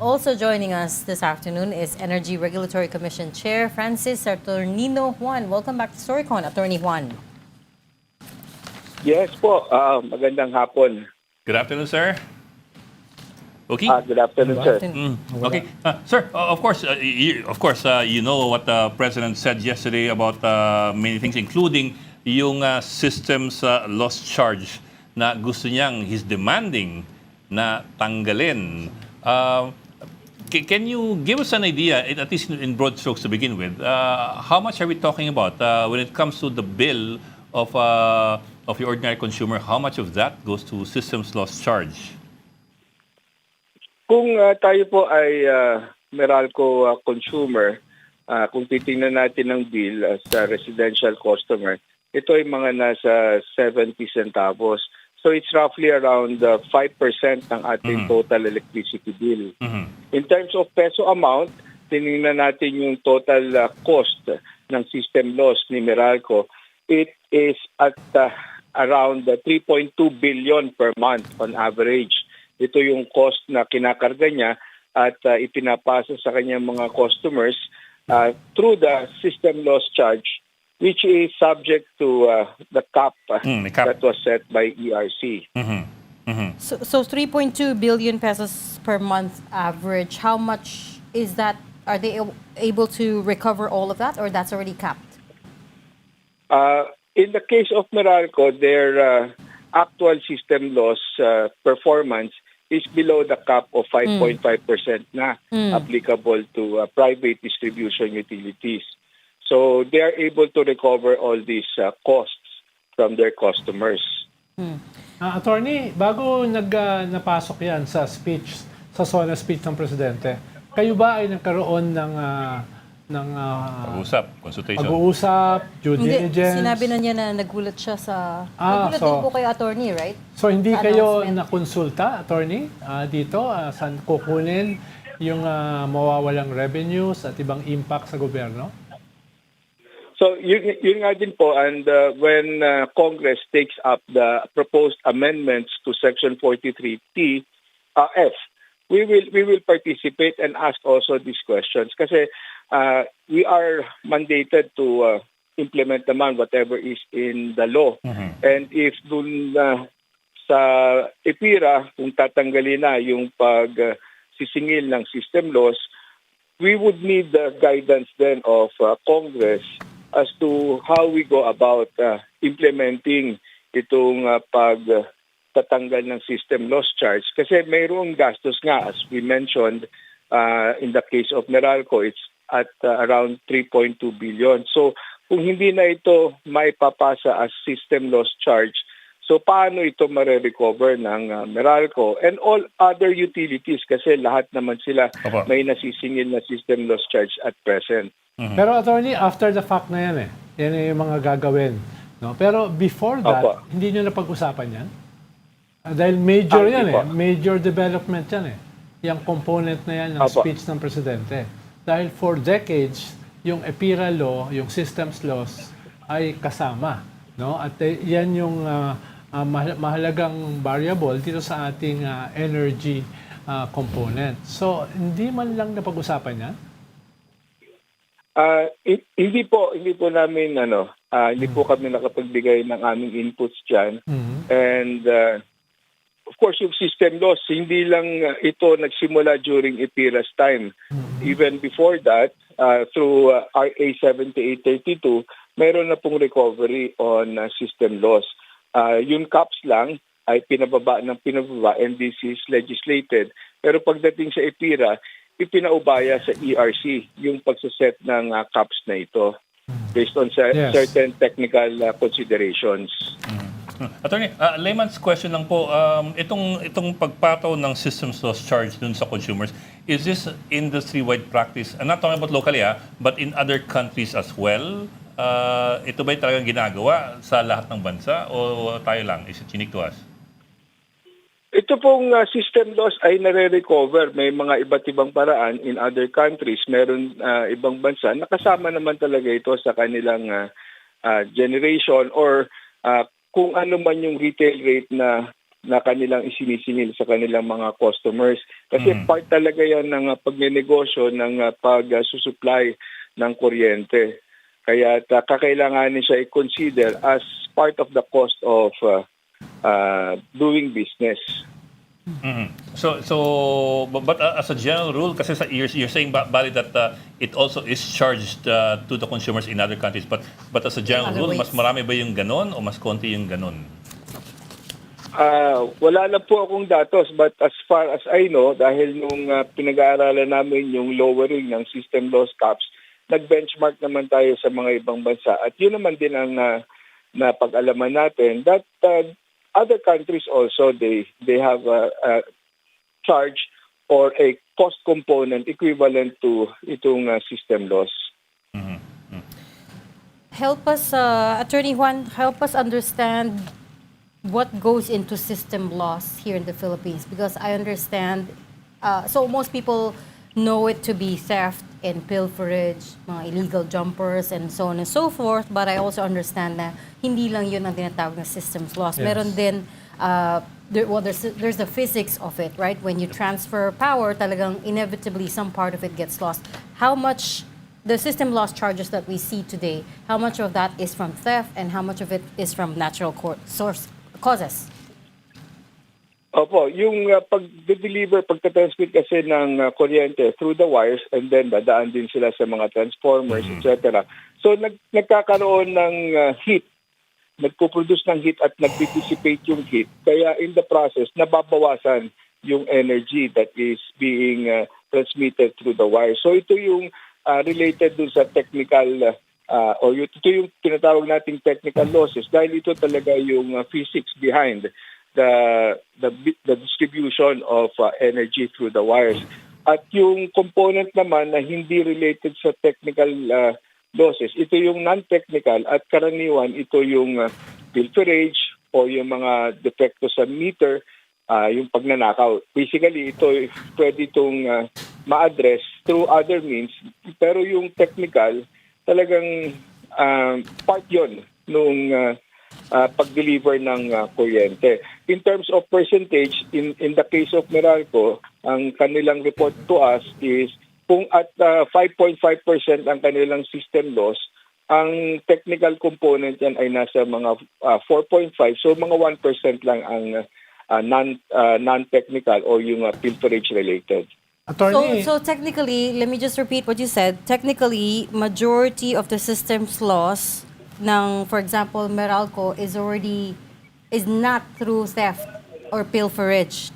Also joining us this afternoon is Energy Regulatory Commission Chair Francis Saturnino Juan. Welcome back to Storycon, Attorney Juan. Yes po, magandang hapon. Good afternoon, sir. Okay. Good afternoon, sir. Okay, sir. Of course, you know what the president said yesterday about many things, including yung systems loss charge na gusto niyang, he's demanding na tanggalin. Can you give us an idea, at least in broad strokes to begin with, how much are we talking about when it comes to the bill of your ordinary consumer? How much of that goes to systems loss charge? Kung tayo po ay Meralco consumer, kung titingnan natin ang bill as a residential customer, ito ay mga nasa 70 centavos. So it's roughly around 5% ng ating total electricity bill. In terms of peso amount, tinignan natin yung total cost ng system loss ni Meralco. It is at around 3.2 billion per month on average. Ito yung cost na kinakarga niya at ipinapasa sa kanyang mga customers through the system loss charge, which is subject to the cap, that was set by ERC. So 3.2 billion pesos per month average. How much is that? Are they able to recover all of that, or that's already capped? In the case of Meralco, their actual system loss performance is below the cap of 5.5% na applicable to private distribution utilities. So they are able to recover all these costs from their customers. Attorney, bago napasok yan sa speech, sa SONA speech ng Presidente, kayo ba ay nagkaroon ng pag-uusap, due diligence? Sinabi na niya na nagulat siya sa... nagulat din po kay attorney, right? So hindi kayo nakonsulta, attorney, dito, saan kukunin yung mawawalang revenues at ibang impact sa gobyerno? So yun nga din po, and when Congress takes up the proposed amendments to Section 43T F, we will participate and ask also these questions kasi we are mandated to implement naman whatever is in the law. And if dun sa EPIRA, kung tatanggalin na yung pagsisingil ng system loss, we would need the guidance then of Congress as to how we go about implementing itong pagtatanggal ng system loss charge. Kasi mayroong gastos nga, as we mentioned, in the case of Meralco, it's at around 3.2 billion. So kung hindi na ito maipapasa as system loss charge, so paano ito mare-recover ng Meralco and all other utilities kasi lahat naman sila may nasisingil na system loss charge at present. Pero attorney, after the fact na yan yan yung mga gagawin. No? Pero before that, hindi nyo napag-usapan yan? Dahil major yan major development yan yung component na yan ng speech ng Presidente. Dahil for decades, yung EPIRA law, yung systems laws ay kasama. No? At yan yung mahalagang variable dito sa ating energy component. So, hindi man lang napag-usapan yan? Hindi po namin hindi po kami nakapagbigay ng aming inputs diyan. And of course yung system loss hindi lang ito nagsimula during EPIRA's time. Even before that, through RA 7832, mayroon na pong recovery on system loss. Yung caps lang ay pinababa and this is legislated. Pero pagdating sa EPIRA, ipinaubaya sa ERC yung pagsaset ng caps na ito based on certain technical considerations. Attorney, layman's question lang po, itong pagpataw ng systems loss charge dun sa consumers, is this industry-wide practice? I'm not talking about locally, but in other countries as well? Ito ba'y talagang ginagawa sa lahat ng bansa o tayo lang? Is it unique to us? Ito pong system loss ay nare-recover. May mga iba't ibang paraan in other countries. Meron ibang bansa. Nakasama naman talaga ito sa kanilang generation or kung ano man yung retail rate na na kanilang isinisingil sa kanilang mga customers. Kasi part talaga yan ng pagnenegosyo ng pag-susupply ng kuryente. Kaya kakailanganin siya i-consider as part of the cost of doing business. But as a general rule, kasi you're saying Bali that it also is charged to the consumers in other countries. But as a general Other rule, ways. mas marami ba yung ganon o mas konti yung ganon? Wala na po akong datos, but as far as I know, dahil nung pinag-aaralan namin yung lowering ng system loss caps, nag-benchmark naman tayo sa mga ibang bansa. At yun naman din ang napag-alaman natin that other countries also, they have a charge or a cost component equivalent to itong system loss. Help us, Attorney Juan, help us understand what goes into system loss here in the Philippines, because I understand, so most people know it to be theft and pilferage, mga illegal jumpers and so on and so forth, but I also understand na hindi lang yun ang tinatawag na systems loss. Yes. Meron din, there's the physics of it, right? When you transfer power, talagang inevitably some part of it gets lost. How much the system loss charges that we see today, how much of that is from theft and how much of it is from natural causes? Opo, yung pag-deliver, pagka-transmit kasi ng kuryente through the wires and then dadaan din sila sa mga transformers, etc. So nagkakaroon ng heat, nagpo-produce ng heat at nag-dissipate yung heat. Kaya in the process, nababawasan yung energy that is being transmitted through the wire. So ito yung related dun sa technical or ito yung tinatawag nating technical losses dahil ito talaga yung physics behind the distribution of energy through the wires. At yung component naman na hindi related sa technical losses, ito yung non-technical at karaniwan ito yung pilferage o yung mga defecto sa meter, yung pagnanakaw. Basically, ito pwede itong ma-address through other means, pero yung technical, talagang part yun nung pag-deliver ng kuryente. In terms of percentage, in the case of Meralco, ang kanilang report to us is kung at 5.5% ang kanilang system loss, ang technical component yan ay nasa mga 4.5%, so mga 1% lang ang non-technical or yung pilferage related. Attorney, So technically, let me just repeat what you said. Technically, majority of the system's loss ng, for example, Meralco is not through theft or pilferage.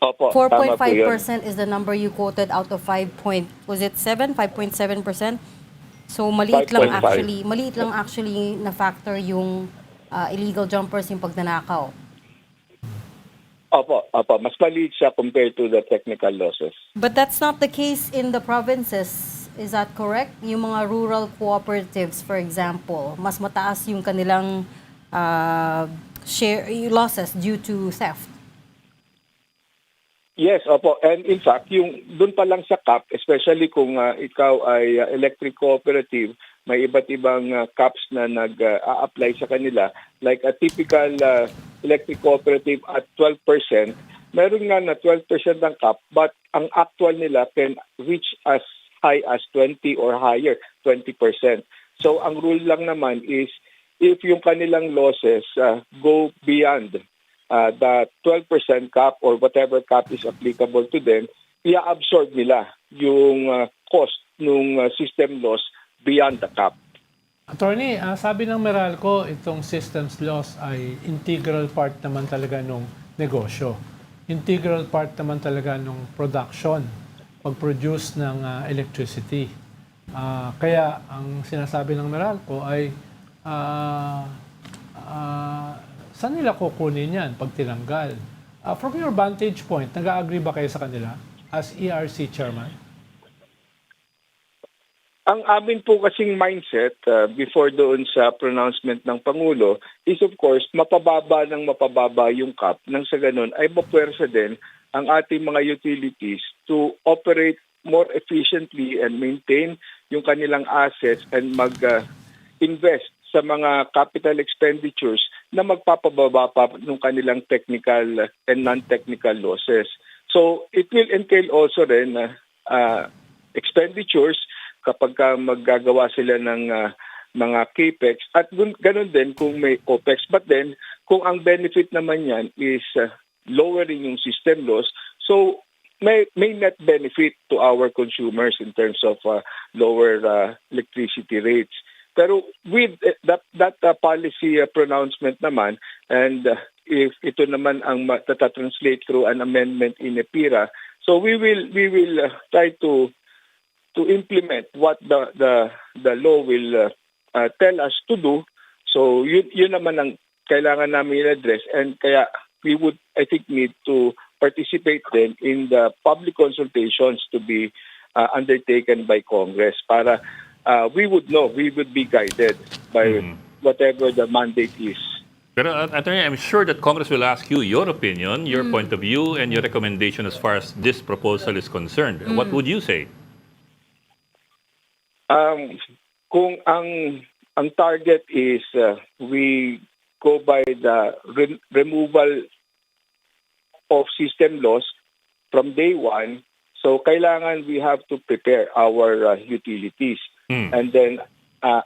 Opo, tama po yun. 4.5% is the number you quoted out of 5.7%? So maliit lang 5.5. actually na factor yung illegal jumpers, yung pagnanakaw. Opo. Mas maliit siya compared to the technical losses. But that's not the case in the provinces. Is that correct? Yung mga rural cooperatives, for example, mas mataas yung kanilang losses due to theft. Yes, opo. And in fact, yung doon pa lang sa cap, especially kung ikaw ay electric cooperative, may iba't ibang caps na nag-a-apply sa kanila. Like a typical electric cooperative at 12%, meron nga na 12% ang cap, but ang actual nila can reach as high as 20 or higher, 20%. So ang rule lang naman is if yung kanilang losses go beyond the 12% cap or whatever cap is applicable to them, i-absorb nila yung cost ng system loss beyond the cap. Attorney, sabi ng Meralco, itong systems loss ay integral part naman talaga ng negosyo. Integral part naman talaga ng production, pag-produce ng electricity. Kaya ang sinasabi ng Meralco ay saan nila kukunin yan pag tinanggal? From your vantage point, nag-agree ba kayo sa kanila as ERC chairman? Ang amin po kasing mindset before doon sa pronouncement ng Pangulo is of course mapababa yung cap nang sa ganun ay mapwersa din ang ating mga utilities to operate more efficiently and maintain yung kanilang assets and mag-invest sa mga capital expenditures na magpapababa pa ng kanilang technical and non-technical losses. So it will entail also rin expenditures kapag maggagawa sila ng mga capex at ganun din kung may opex. But then kung ang benefit naman yan is lowering yung system loss, so may net benefit to our consumers in terms of lower electricity rates. Pero with that policy pronouncement naman, and if ito naman ang matatranslate through an amendment in EPIRA, so we will try to implement what the law will tell us to do. So yun naman ang kailangan namin i-address, and kaya we would, I think, need to participate then in the public consultations to be undertaken by Congress para we would be guided by whatever the mandate is. Pero Attorney, I'm sure that Congress will ask you your opinion, your point of view, and your recommendation as far as this proposal is concerned. What would you say? Kung ang target is we go by the removal of system loss from day one, so kailangan we have to prepare our utilities and then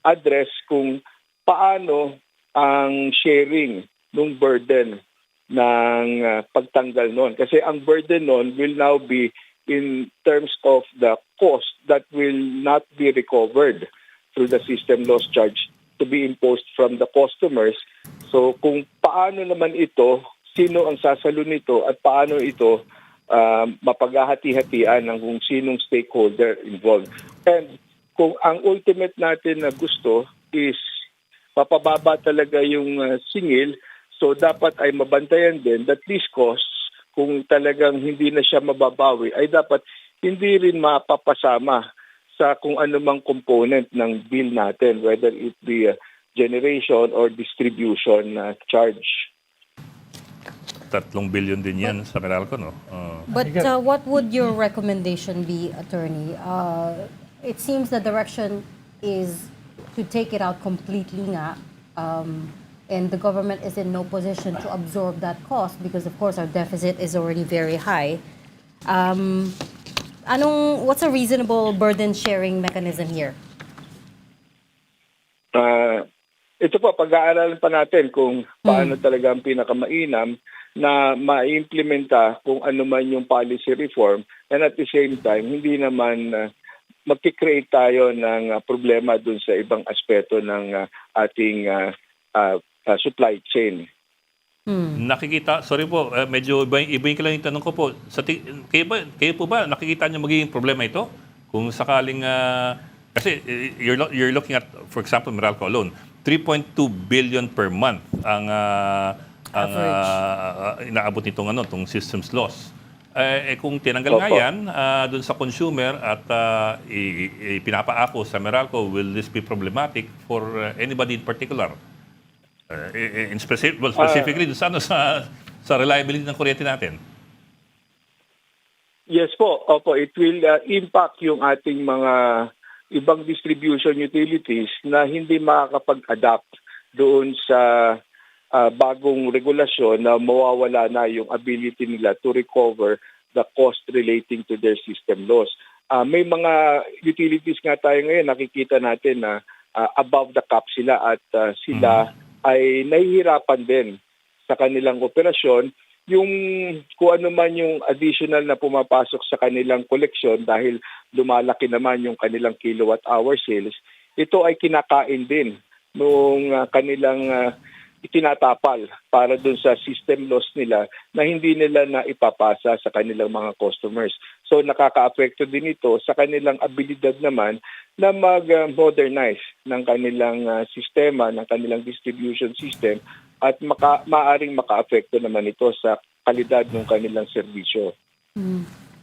address kung paano ang sharing ng burden ng pagtanggal nun. Kasi ang burden nun will now be in terms of the cost that will not be recovered through the system loss charge to be imposed from the customers. So kung paano naman ito, sino ang sasalo nito at paano ito mapaghahati-hatian ng kung sinong stakeholder involved. And kung ang ultimate natin na gusto is mapababa talaga yung singil, so dapat ay mabantayan din that these costs, kung talagang hindi na siya mababawi, ay dapat hindi rin mapapasama sa kung anumang component ng bill natin, whether it be generation or distribution charge. 3 billion din yan sa Meralco, no? But what would your recommendation be, Attorney? It seems the direction is to take it out completely nga, and the government is in no position to absorb that cost because, of course, our deficit is already very high. What's a reasonable burden sharing mechanism here? Ito po, pag-aaralan pa natin kung paano talaga ang pinakamainam na ma-implementa kung ano man yung policy reform, and at the same time, hindi naman mag-create tayo ng problema dun sa ibang aspeto ng ating supply chain. Nakikita, sorry po, medyo iba lang yung tanong ko po. Kayo po ba nakikita niyo magiging problema ito? Kung sakaling, kasi you're looking at, for example, Meralco alone, 3.2 billion per month ang inaabot nitong systems loss. Kung tinanggal nga yan dun sa consumer at pinapaako sa Meralco, will this be problematic for anybody in particular? Specifically dun sa reliability ng kuryente natin. Yes po, opo, it will impact yung ating mga ibang distribution utilities na hindi makakapag-adapt doon sa bagong regulasyon na mawawala na yung ability nila to recover the cost relating to their system loss. May mga utilities nga tayo ngayon, nakikita natin na above the cap sila at sila ay nahihirapan din sa kanilang operasyon. Yung kung ano man yung additional na pumapasok sa kanilang koleksyon dahil lumalaki naman yung kanilang kilowatt hour sales, ito ay kinakain din nung kanilang itinatapal para dun sa system loss nila na hindi nila na ipapasa sa kanilang mga customers. So nakaka-apekto din ito sa kanilang abilidad naman na mag-modernize ng kanilang sistema, ng kanilang distribution system at maaring maka-apekto naman ito sa kalidad ng kanilang serbisyo.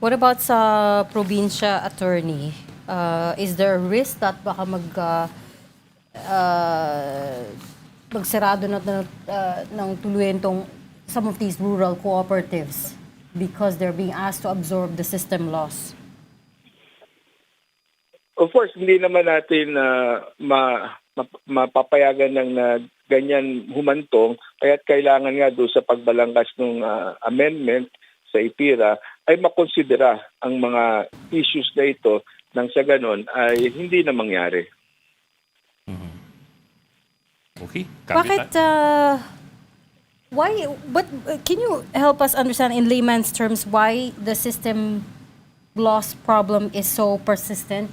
What about sa probinsya, Attorney? Is there a risk that baka magsarado na ng tuluyan tong some of these rural cooperatives because they're being asked to absorb the system loss? Of course, hindi naman natin mapapayagan ng ganyan humantong, kaya't kailangan nga doon sa pagbalangkas ng amendment sa IPIRA ay makonsidera ang mga issues na ito nang sa ganon ay hindi na mangyari. Okay. Bakit, why, but can you help us understand in layman's terms why the system loss problem is so persistent?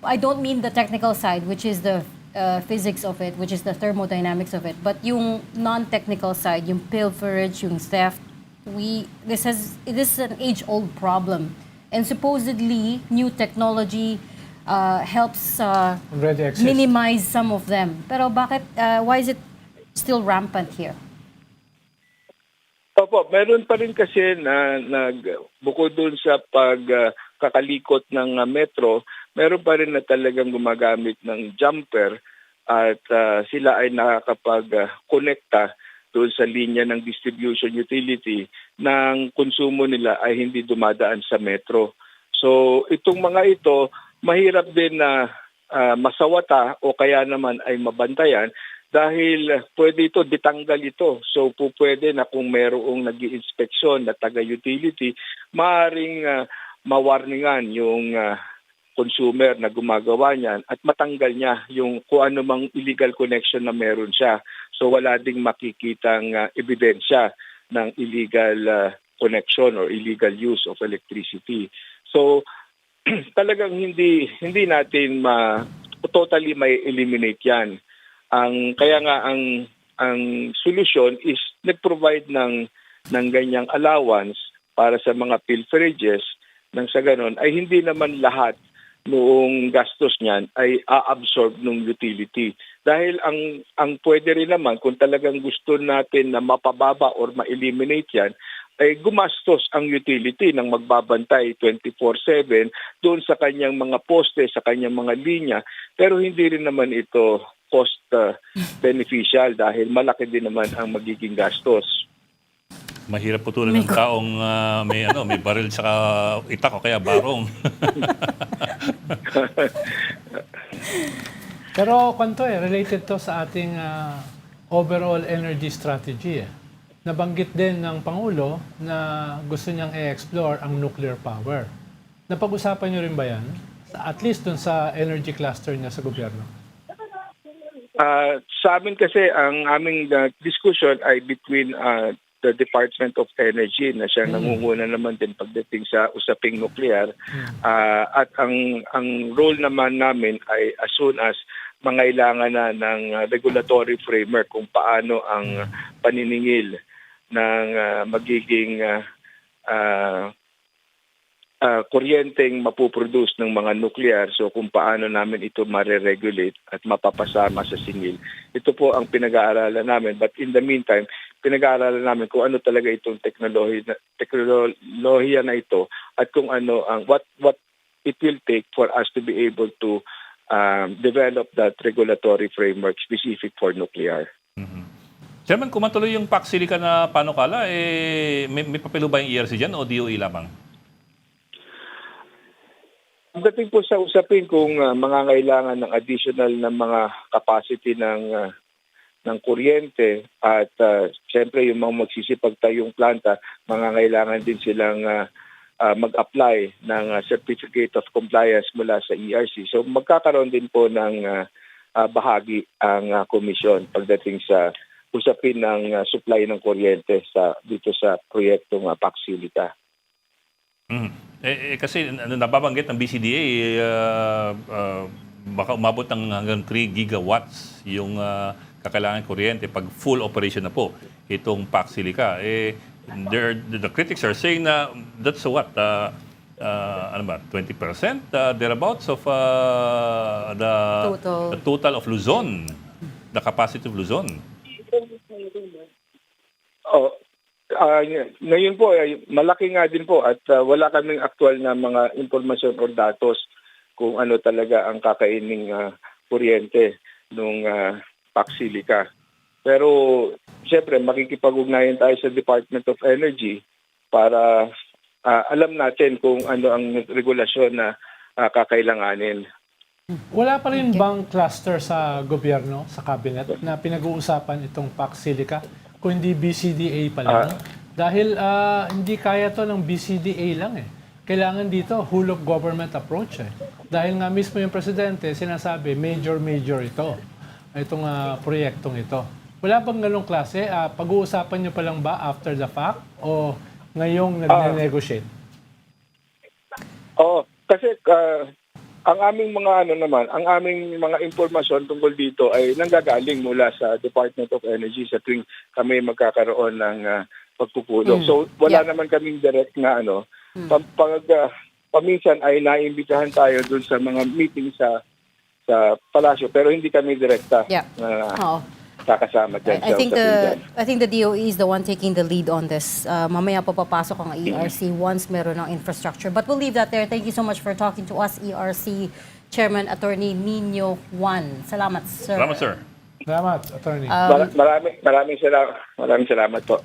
I don't mean the technical side, which is the physics of it, which is the thermodynamics of it, but yung non-technical side, yung pilferage, yung theft, this is an age-old problem, and supposedly new technology helps Already exists. minimize some of them. Pero bakit? Why is it still rampant here? Opo, meron pa rin kasi na bukod dun sa pagkakalikot ng metro, meron pa rin na talagang gumagamit ng jumper at sila ay nakakapag-connecta doon sa linya ng distribution utility ng konsumo nila ay hindi dumadaan sa metro. So itong mga ito, mahirap din na masawata o kaya naman ay mabantayan dahil pwede ito, ditanggal ito. So pwede na kung mayroong nag-i-inspeksyon na taga-utility, maaaring mawarningan yung consumer na gumagawa niyan at matanggal niya yung kung ano mang illegal connection na meron siya. So wala ding makikitang ebidensya ng illegal connection or illegal use of electricity. So talagang hindi natin totally may eliminate 'yan. Kaya nga ang solusyon is nag-provide ng ganyang allowance para sa mga pilferages nang sa ganon ay hindi naman lahat noong gastos niyan ay a-absorb ng utility. Dahil ang pwede rin naman kung talagang gusto natin na mapababa or ma-eliminate yan, ay gumastos ang utility ng magbabantay 24/7 doon sa kanyang mga poste, sa kanyang mga linya. Pero hindi rin naman ito cost beneficial dahil malaki din naman ang magiging gastos. Mahirap putulan ng taong may baril sa itak o kaya barong. Pero related to sa ating overall energy strategy. Nabanggit din ng Pangulo na gusto niyang i-explore ang nuclear power. Napag-usapan niyo rin ba yan? At least dun sa energy cluster niya sa gobyerno? Sa amin kasi, ang aming discussion ay between the Department of Energy na siya nangunguna naman din pagdating sa usaping nuclear. At ang role naman namin ay as soon as mangailangan na ng regulatory framework kung paano ang paniningil ng magiging kuryenteng mapuproduce ng mga nuclear. So kung paano namin ito mare-regulate at mapapasama sa singil. Ito po ang pinag-aaralan namin. But in the meantime, pinag-aaralan namin kung ano talaga itong teknolohiya na ito at kung ano ang what it will take for us to be able to develop that regulatory framework specific for nuclear. Chairman, kung matuloy yung PAC Silica na panukala, may papelo ba yung ERC dyan o DOE lamang? Pagdating po sa usapin kung mangangailangan ng additional na mga capacity ng kuryente at siyempre yung mga magsisipagtayong planta, mangangailangan din silang mag-apply ng Certificate of Compliance mula sa ERC. So magkakaroon din po ng bahagi ang komisyon pagdating sa usapin ng supply ng kuryente dito sa proyektong PAC Silica. Kasi nababanggit ng BCDA, baka umabot ng hanggang 3 gigawatts yung kakailangan kuryente pag full operation na po itong PAC Silica. The critics are saying na that's what? 20% thereabouts of the total of Luzon, the capacity of Luzon. Ngayon po, malaki nga din po at wala kaming aktual na mga impormasyon o datos kung ano talaga ang kakaining kuryente ng PAC Silica. Pero siyempre makikipag-ugnayan tayo sa Department of Energy para alam natin kung ano ang regulasyon na kakailanganin. Wala pa rin bang cluster sa gobyerno, sa cabinet, na pinag-uusapan itong Pax Silica? Kung hindi BCDA pa lang. Dahil hindi kaya to ng BCDA lang eh. Kailangan dito whole of government approach eh. Dahil nga mismo yung presidente sinasabi major ito. Itong proyektong ito. Wala bang ganong klase? Pag-uusapan nyo pa lang ba after the fact o ngayong nagne-negotiate? Oo, kasi ang aming mga ang aming mga impormasyon tungkol dito ay nanggagaling mula sa Department of Energy sa tuwing kami magkakaroon ng pagpupulong. So wala naman kaming direct na paminsan ay naiimbitahan tayo dun sa mga meeting sa palasyo pero hindi kami direkta Oo. kakasama dyan. I think the DOE is the one taking the lead on this. Mamaya pa papasok ang ERC once meron ng infrastructure. But we'll leave that there. Thank you so much for talking to us, ERC Chairman Attorney Nino Juan. Salamat, sir. Salamat, sir. Salamat, Attorney. Maraming salamat po.